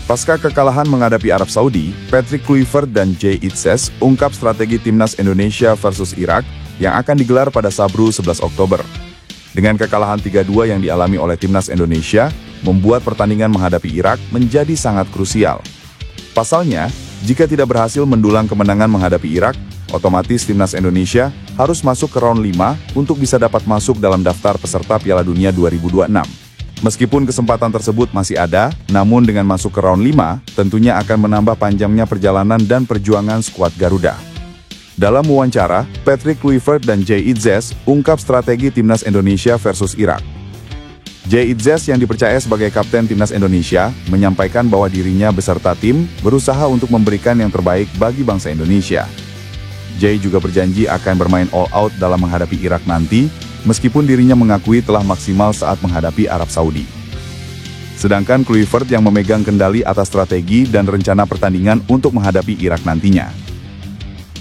Pasca kekalahan menghadapi Arab Saudi, Patrick Kluivert dan Jay Itzes ungkap strategi timnas Indonesia versus Irak yang akan digelar pada Sabtu 11 Oktober. Dengan kekalahan 3-2 yang dialami oleh timnas Indonesia, membuat pertandingan menghadapi Irak menjadi sangat krusial. Pasalnya, jika tidak berhasil mendulang kemenangan menghadapi Irak, otomatis timnas Indonesia harus masuk ke round 5 untuk bisa dapat masuk dalam daftar peserta Piala Dunia 2026. Meskipun kesempatan tersebut masih ada, namun dengan masuk ke round 5, tentunya akan menambah panjangnya perjalanan dan perjuangan skuad Garuda. Dalam wawancara, Patrick Kluivert dan Jay Itzes ungkap strategi timnas Indonesia versus Irak. Jay Itzes yang dipercaya sebagai kapten timnas Indonesia, menyampaikan bahwa dirinya beserta tim berusaha untuk memberikan yang terbaik bagi bangsa Indonesia. Jay juga berjanji akan bermain all out dalam menghadapi Irak nanti, meskipun dirinya mengakui telah maksimal saat menghadapi Arab Saudi. Sedangkan Kluivert yang memegang kendali atas strategi dan rencana pertandingan untuk menghadapi Irak nantinya.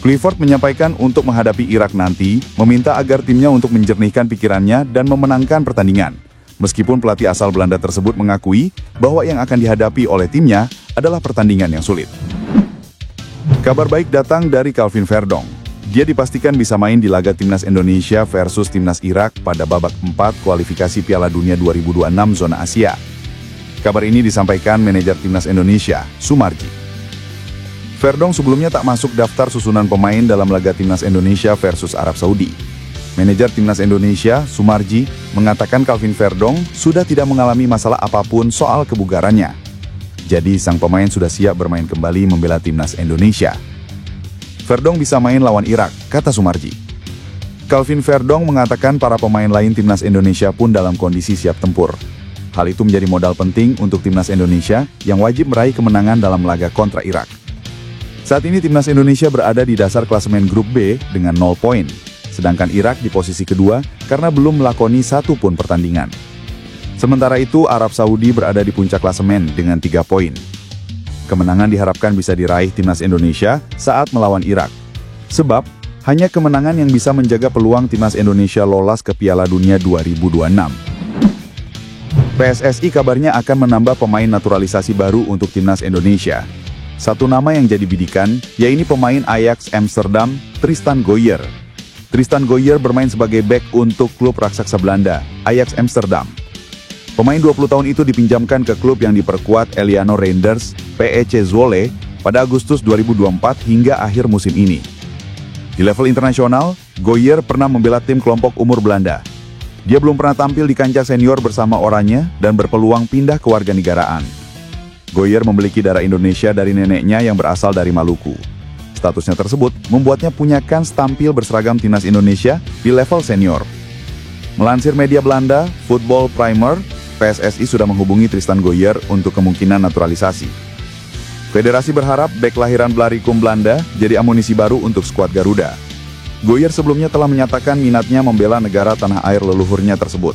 Kluivert menyampaikan untuk menghadapi Irak nanti, meminta agar timnya untuk menjernihkan pikirannya dan memenangkan pertandingan. Meskipun pelatih asal Belanda tersebut mengakui bahwa yang akan dihadapi oleh timnya adalah pertandingan yang sulit. Kabar baik datang dari Calvin Verdong. Dia dipastikan bisa main di laga timnas Indonesia versus timnas Irak pada babak 4 kualifikasi Piala Dunia 2026 zona Asia. Kabar ini disampaikan manajer timnas Indonesia, Sumarji. Verdong sebelumnya tak masuk daftar susunan pemain dalam laga timnas Indonesia versus Arab Saudi. Manajer timnas Indonesia, Sumarji, mengatakan Calvin Verdong sudah tidak mengalami masalah apapun soal kebugarannya. Jadi sang pemain sudah siap bermain kembali membela timnas Indonesia. Verdong bisa main lawan Irak, kata Sumarji. Calvin Verdong mengatakan para pemain lain timnas Indonesia pun dalam kondisi siap tempur. Hal itu menjadi modal penting untuk timnas Indonesia yang wajib meraih kemenangan dalam laga kontra Irak. Saat ini timnas Indonesia berada di dasar klasemen grup B dengan 0 poin, sedangkan Irak di posisi kedua karena belum melakoni satu pun pertandingan. Sementara itu, Arab Saudi berada di puncak klasemen dengan 3 poin. Kemenangan diharapkan bisa diraih timnas Indonesia saat melawan Irak. Sebab, hanya kemenangan yang bisa menjaga peluang timnas Indonesia lolos ke Piala Dunia 2026. PSSI kabarnya akan menambah pemain naturalisasi baru untuk timnas Indonesia. Satu nama yang jadi bidikan, yaitu pemain Ajax Amsterdam, Tristan Gooijer. Tristan Gooijer bermain sebagai bek untuk klub raksasa Belanda, Ajax Amsterdam. Pemain 20 tahun itu dipinjamkan ke klub yang diperkuat Feyenoord Reinders, PEC Zwolle, pada Agustus 2024 hingga akhir musim ini. Di level internasional, Gooijer pernah membela tim kelompok umur Belanda. Dia belum pernah tampil di kancah senior bersama Oranje dan berpeluang pindah ke warganegaraan. Gooijer memiliki darah Indonesia dari neneknya yang berasal dari Maluku. Statusnya tersebut membuatnya punya kans tampil berseragam timnas Indonesia di level senior. Melansir media Belanda, Football Primer, PSSI sudah menghubungi Tristan Gooijer untuk kemungkinan naturalisasi. Federasi berharap bek lahiran Blaricum Belanda jadi amunisi baru untuk skuad Garuda. Gooijer sebelumnya telah menyatakan minatnya membela negara tanah air leluhurnya tersebut.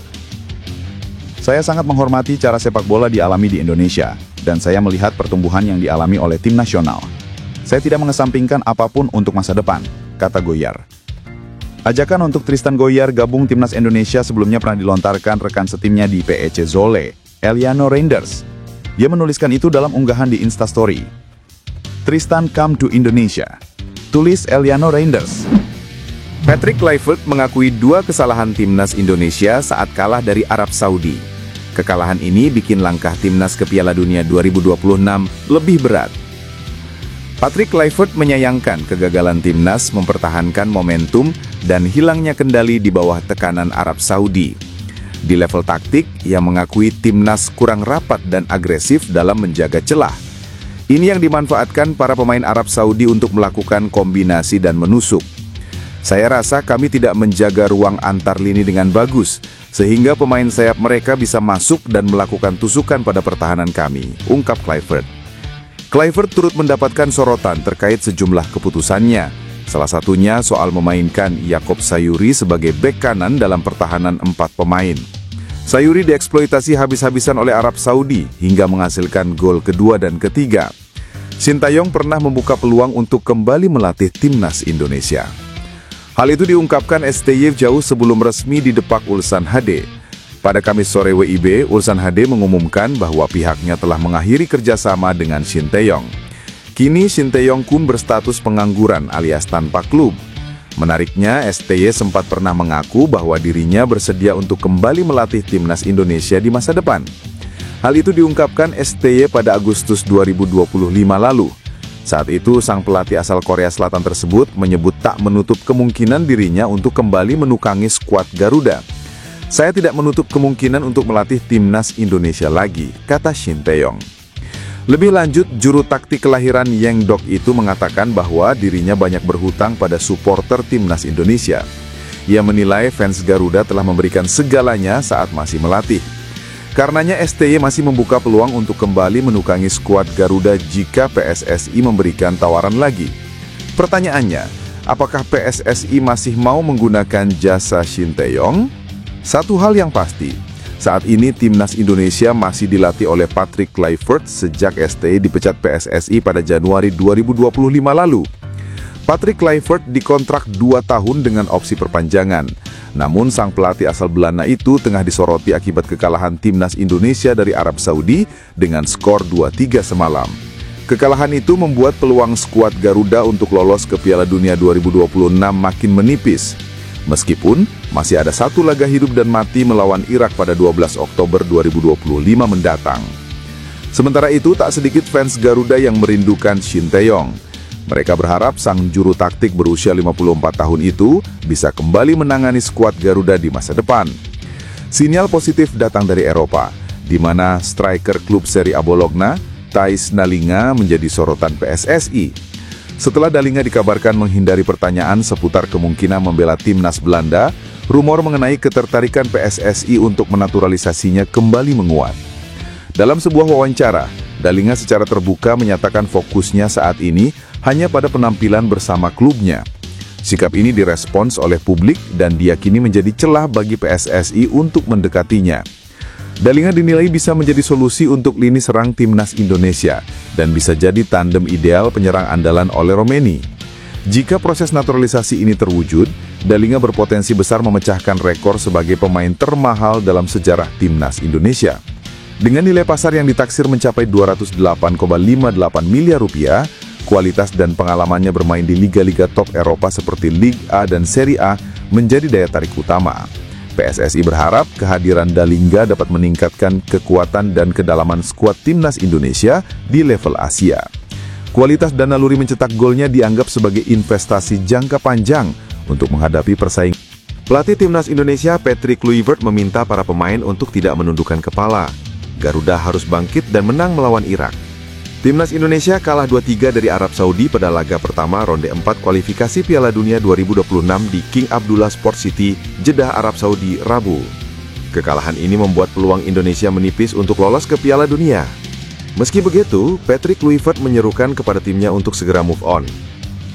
Saya sangat menghormati cara sepak bola dialami di Indonesia, dan saya melihat pertumbuhan yang dialami oleh tim nasional. Saya tidak mengesampingkan apapun untuk masa depan, kata Gooijer. Ajakan untuk Tristan Gooijer gabung timnas Indonesia sebelumnya pernah dilontarkan rekan setimnya di PEC Zwolle, Feyenoord Reinders. Dia menuliskan itu dalam unggahan di Instastory. Tristan come to Indonesia, tulis Feyenoord Reinders. Patrick Kluivert mengakui 2 kesalahan timnas Indonesia saat kalah dari Arab Saudi. Kekalahan ini bikin langkah timnas ke Piala Dunia 2026 lebih berat. Patrick Kluivert menyayangkan kegagalan timnas mempertahankan momentum dan hilangnya kendali di bawah tekanan Arab Saudi. Di level taktik, ia mengakui timnas kurang rapat dan agresif dalam menjaga celah. Ini yang dimanfaatkan para pemain Arab Saudi untuk melakukan kombinasi dan menusuk. Saya rasa kami tidak menjaga ruang antar lini dengan bagus, sehingga pemain sayap mereka bisa masuk dan melakukan tusukan pada pertahanan kami, ungkap Kluivert. Kluivert turut mendapatkan sorotan terkait sejumlah keputusannya, salah satunya soal memainkan Yacob Sayuri sebagai bek kanan dalam pertahanan 4 pemain. Sayuri dieksploitasi habis-habisan oleh Arab Saudi hingga menghasilkan gol kedua dan ketiga. Sintayong pernah membuka peluang untuk kembali melatih timnas Indonesia. Hal itu diungkapkan STY jauh sebelum resmi didepak Ulsan HD. Pada Kamis sore WIB, Ulsan HD mengumumkan bahwa pihaknya telah mengakhiri kerjasama dengan Shin Tae-yong. Kini Shin Tae-yong Kun berstatus pengangguran alias tanpa klub. Menariknya, STY sempat pernah mengaku bahwa dirinya bersedia untuk kembali melatih timnas Indonesia di masa depan. Hal itu diungkapkan STY pada Agustus 2025 lalu. Saat itu, sang pelatih asal Korea Selatan tersebut menyebut tak menutup kemungkinan dirinya untuk kembali menukangi skuad Garuda. "Saya tidak menutup kemungkinan untuk melatih timnas Indonesia lagi," kata Shin Tae-yong. Lebih lanjut, juru taktik kelahiran Yeongdeok itu mengatakan bahwa dirinya banyak berhutang pada supporter timnas Indonesia. Ia menilai fans Garuda telah memberikan segalanya saat masih melatih. Karenanya STY masih membuka peluang untuk kembali menukangi skuad Garuda jika PSSI memberikan tawaran lagi. Pertanyaannya, apakah PSSI masih mau menggunakan jasa Shin Tae-yong? Satu hal yang pasti, saat ini timnas Indonesia masih dilatih oleh Patrick Kluivert sejak STY dipecat PSSI pada Januari 2025 lalu. Patrick Kluivert dikontrak 2 tahun dengan opsi perpanjangan. Namun sang pelatih asal Belanda itu tengah disoroti akibat kekalahan timnas Indonesia dari Arab Saudi dengan skor 2-3 semalam. Kekalahan itu membuat peluang skuad Garuda untuk lolos ke Piala Dunia 2026 makin menipis. Meskipun masih ada satu laga hidup dan mati melawan Irak pada 12 Oktober 2025 mendatang. Sementara itu, tak sedikit fans Garuda yang merindukan Shin Tae-yong. Mereka berharap sang juru taktik berusia 54 tahun itu bisa kembali menangani skuad Garuda di masa depan. Sinyal positif datang dari Eropa, di mana striker klub Serie A Bologna, Thijs Dallinga menjadi sorotan PSSI. Setelah Dallinga dikabarkan menghindari pertanyaan seputar kemungkinan membela timnas Belanda, rumor mengenai ketertarikan PSSI untuk menaturalisasinya kembali menguat. Dalam sebuah wawancara, Dallinga secara terbuka menyatakan fokusnya saat ini hanya pada penampilan bersama klubnya. Sikap ini direspons oleh publik dan diyakini menjadi celah bagi PSSI untuk mendekatinya. Dallinga dinilai bisa menjadi solusi untuk lini serang timnas Indonesia dan bisa jadi tandem ideal penyerang andalan oleh Romeni. Jika proses naturalisasi ini terwujud, Dallinga berpotensi besar memecahkan rekor sebagai pemain termahal dalam sejarah timnas Indonesia. Dengan nilai pasar yang ditaksir mencapai 208,58 miliar rupiah, kualitas dan pengalamannya bermain di liga-liga top Eropa seperti Ligue A dan Serie A menjadi daya tarik utama. PSSI berharap kehadiran Dallinga dapat meningkatkan kekuatan dan kedalaman skuad timnas Indonesia di level Asia. Kualitas dan naluri mencetak golnya dianggap sebagai investasi jangka panjang untuk menghadapi persaingan. Pelatih timnas Indonesia Patrick Kluivert meminta para pemain untuk tidak menundukkan kepala. Garuda harus bangkit dan menang melawan Irak. Timnas Indonesia kalah 2-3 dari Arab Saudi pada laga pertama ronde 4 kualifikasi Piala Dunia 2026 di King Abdullah Sport City, Jeddah, Arab Saudi, Rabu. Kekalahan ini membuat peluang Indonesia menipis untuk lolos ke Piala Dunia. Meski begitu, Patrick Kluivert menyerukan kepada timnya untuk segera move on.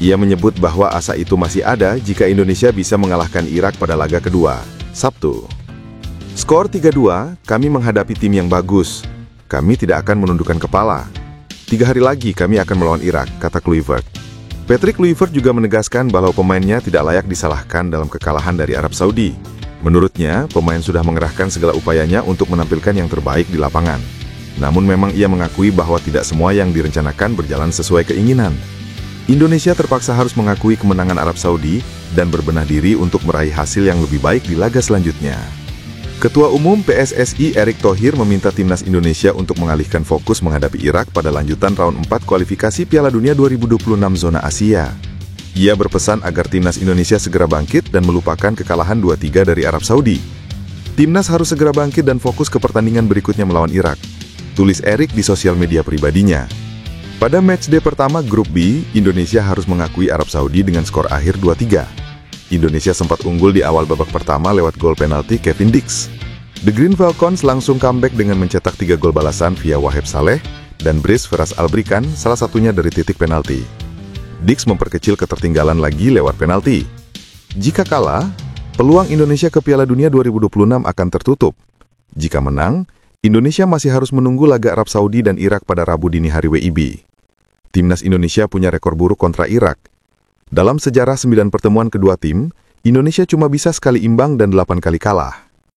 Ia menyebut bahwa asa itu masih ada jika Indonesia bisa mengalahkan Irak pada laga kedua, Sabtu. Skor 3-2, kami menghadapi tim yang bagus. Kami tidak akan menundukkan kepala. 3 hari lagi kami akan melawan Irak, kata Kluivert. Patrick Kluivert juga menegaskan bahwa pemainnya tidak layak disalahkan dalam kekalahan dari Arab Saudi. Menurutnya, pemain sudah mengerahkan segala upayanya untuk menampilkan yang terbaik di lapangan. Namun memang ia mengakui bahwa tidak semua yang direncanakan berjalan sesuai keinginan. Indonesia terpaksa harus mengakui kemenangan Arab Saudi dan berbenah diri untuk meraih hasil yang lebih baik di laga selanjutnya. Ketua Umum PSSI Erick Thohir meminta timnas Indonesia untuk mengalihkan fokus menghadapi Irak pada lanjutan round 4 kualifikasi Piala Dunia 2026 zona Asia. Ia berpesan agar timnas Indonesia segera bangkit dan melupakan kekalahan 2-3 dari Arab Saudi. Timnas harus segera bangkit dan fokus ke pertandingan berikutnya melawan Irak, tulis Erick di sosial media pribadinya. Pada matchday pertama grup B, Indonesia harus mengakui Arab Saudi dengan skor akhir 2-3. Indonesia sempat unggul di awal babak pertama lewat gol penalti Kevin Dix. The Green Falcons langsung comeback dengan mencetak 3 gol balasan via Waheb Saleh dan Brice Feras Albrikan, salah satunya dari titik penalti. Dix memperkecil ketertinggalan lagi lewat penalti. Jika kalah, peluang Indonesia ke Piala Dunia 2026 akan tertutup. Jika menang, Indonesia masih harus menunggu laga Arab Saudi dan Irak pada Rabu dini hari WIB. Timnas Indonesia punya rekor buruk kontra Irak. Dalam sejarah 9 pertemuan kedua tim, Indonesia cuma bisa sekali imbang dan 8 kali kalah.